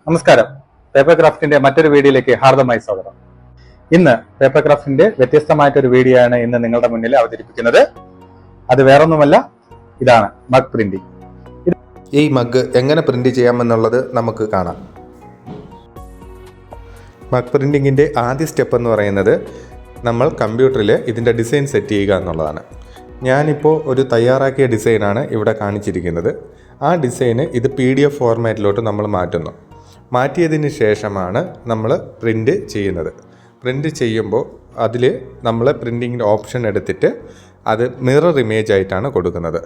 നമസ്കാരം. പേപ്പർ ക്രാഫ്റ്റിന്റെ മറ്റൊരു വീഡിയോയിലേക്ക് ഹാർദമായി സ്വാഗതം. ഇന്ന് പേപ്പർ ക്രാഫ്റ്റിന്റെ വ്യത്യസ്തമായിട്ടൊരു വീഡിയോ ആണ് ഇന്ന് നിങ്ങളുടെ മുന്നിൽ അവതരിപ്പിക്കുന്നത്. അത് വേറൊന്നുമല്ല, ഇതാണ് മഗ് പ്രിന്റിംഗ്. ഈ മഗ് എങ്ങനെ പ്രിന്റ് ചെയ്യാമെന്നുള്ളത് നമുക്ക് കാണാം. മഗ് പ്രിന്റിങ്ങിൻ്റെ ആദ്യ സ്റ്റെപ്പ് എന്ന് പറയുന്നത് നമ്മൾ കമ്പ്യൂട്ടറിൽ ഇതിൻ്റെ ഡിസൈൻ സെറ്റ് ചെയ്യുക എന്നുള്ളതാണ്. ഞാനിപ്പോൾ ഒരു തയ്യാറാക്കിയ ഡിസൈനാണ് ഇവിടെ കാണിച്ചിരിക്കുന്നത്. ആ ഡിസൈന് ഇത് PDF ഫോർമാറ്റിലോട്ട് നമ്മൾ മാറ്റിയതിന് ശേഷമാണ് നമ്മൾ പ്രിൻ്റ് ചെയ്യുന്നത്. പ്രിൻ്റ് ചെയ്യുമ്പോൾ അതിൽ നമ്മൾ പ്രിൻറ്റിങ്ങിൻ്റെ ഓപ്ഷൻ എടുത്തിട്ട് അത് മിറർ ഇമേജ് ആയിട്ടാണ് കൊടുക്കുന്നത്.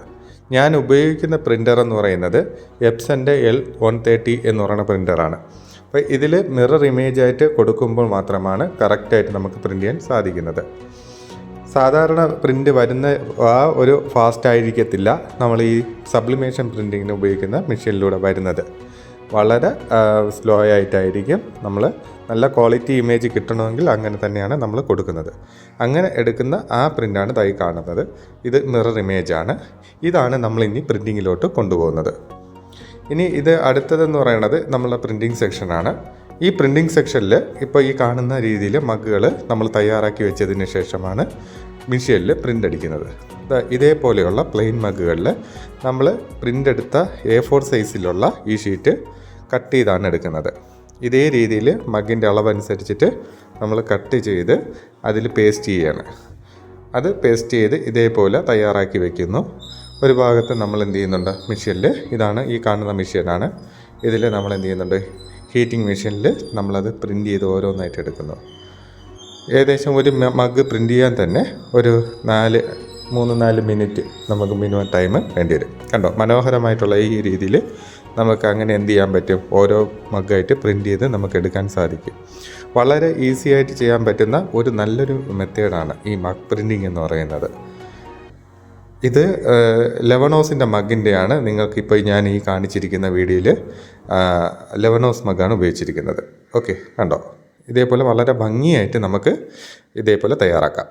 ഞാൻ ഉപയോഗിക്കുന്ന പ്രിൻ്റർ എന്ന് പറയുന്നത് എപ്സൻ്റെ L130 എന്ന് പറയുന്ന പ്രിൻ്ററാണ്. അപ്പോൾ ഇതിൽ മിറർ ഇമേജ് ആയിട്ട് കൊടുക്കുമ്പോൾ മാത്രമാണ് കറക്റ്റായിട്ട് നമുക്ക് പ്രിൻ്റ് ചെയ്യാൻ സാധിക്കുന്നത്. സാധാരണ പ്രിൻ്റ് വരുന്ന ആ ഒരു ഫാസ്റ്റ് ആയിരിക്കത്തില്ല നമ്മൾ ഈ സബ്ലിമേഷൻ പ്രിൻറ്റിങ്ങിന് ഉപയോഗിക്കുന്ന മെഷീനിലൂടെ വരുന്നത്. വളരെ സ്ലോ ആയിട്ടായിരിക്കും. നമ്മൾ നല്ല ക്വാളിറ്റി ഇമേജ് കിട്ടണമെങ്കിൽ അങ്ങനെ തന്നെയാണ് നമ്മൾ കൊടുക്കുന്നത്. അങ്ങനെ എടുക്കുന്ന ആ പ്രിൻ്റാണ് തൈ കാണുന്നത്. ഇത് മിറർ ഇമേജാണ്. ഇതാണ് നമ്മളിനി പ്രിൻറ്റിങ്ങിലോട്ട് കൊണ്ടുപോകുന്നത്. ഇനി ഇത് അടുത്തതെന്ന് പറയുന്നത് നമ്മളുടെ പ്രിൻറ്റിങ് സെക്ഷനാണ്. ഈ പ്രിൻറ്റിങ് സെക്ഷനിൽ ഇപ്പോൾ ഈ കാണുന്ന രീതിയിൽ മഗ്ഗുകൾ നമ്മൾ തയ്യാറാക്കി വെച്ചതിന് ശേഷമാണ് മെഷീനിൽ പ്രിൻ്റ് അടിക്കുന്നത്. ഇതേപോലെയുള്ള പ്ലെയിൻ മഗ്ഗുകളിൽ നമ്മൾ പ്രിൻ്റ് എടുത്ത A4 സൈസിലുള്ള ഈ ഷീറ്റ് കട്ട് ചെയ്താണ് എടുക്കുന്നത്. ഇതേ രീതിയിൽ മഗ്ഗിൻ്റെ അളവനുസരിച്ചിട്ട് നമ്മൾ കട്ട് ചെയ്ത് അതിൽ പേസ്റ്റ് ചെയ്യുകയാണ്. അത് പേസ്റ്റ് ചെയ്ത് ഇതേപോലെ തയ്യാറാക്കി വയ്ക്കുന്നു. ഒരു ഭാഗത്ത് നമ്മൾ എന്ത് ചെയ്യുന്നുണ്ട്, മെഷീനിൽ ഇതാണ് ഈ കാണുന്ന മെഷീനാണ്. ഇതിൽ നമ്മൾ എന്ത് ചെയ്യുന്നുണ്ട്, ഹീറ്റിംഗ് മെഷീനിൽ നമ്മളത് പ്രിൻ്റ് ചെയ്ത് ഓരോന്നായിട്ട് എടുക്കുന്നു. ഏകദേശം ഒരു മഗ് പ്രിൻ്റ് ചെയ്യാൻ തന്നെ ഒരു 3-4 മിനിറ്റ് നമുക്ക് മിനിമം ടൈം വേണ്ടി വരും. കണ്ടോ, മനോഹരമായിട്ടുള്ള ഈ രീതിയിൽ നമുക്ക് അങ്ങനെ എന്ത് ചെയ്യാൻ പറ്റും, ഓരോ മഗ്ഗായിട്ട് പ്രിൻ്റ് ചെയ്ത് നമുക്ക് എടുക്കാൻ സാധിക്കും. വളരെ ഈസി ആയിട്ട് ചെയ്യാൻ പറ്റുന്ന ഒരു നല്ലൊരു മെത്തേഡാണ് ഈ മഗ് പ്രിൻറ്റിങ് എന്ന് പറയുന്നത്. ഇത് ലെവനോസിൻ്റെ മഗ്ഗിൻ്റെയാണ്. നിങ്ങൾക്കിപ്പോൾ ഞാൻ ഈ കാണിച്ചിരിക്കുന്ന വീഡിയോയിൽ ലെവനോസ് മഗ്ഗാണ് ഉപയോഗിച്ചിരിക്കുന്നത്. ഓക്കെ, കണ്ടോ, ഇതേപോലെ വളരെ ഭംഗിയായിട്ട് നമുക്ക് ഇതേപോലെ തയ്യാറാക്കാം.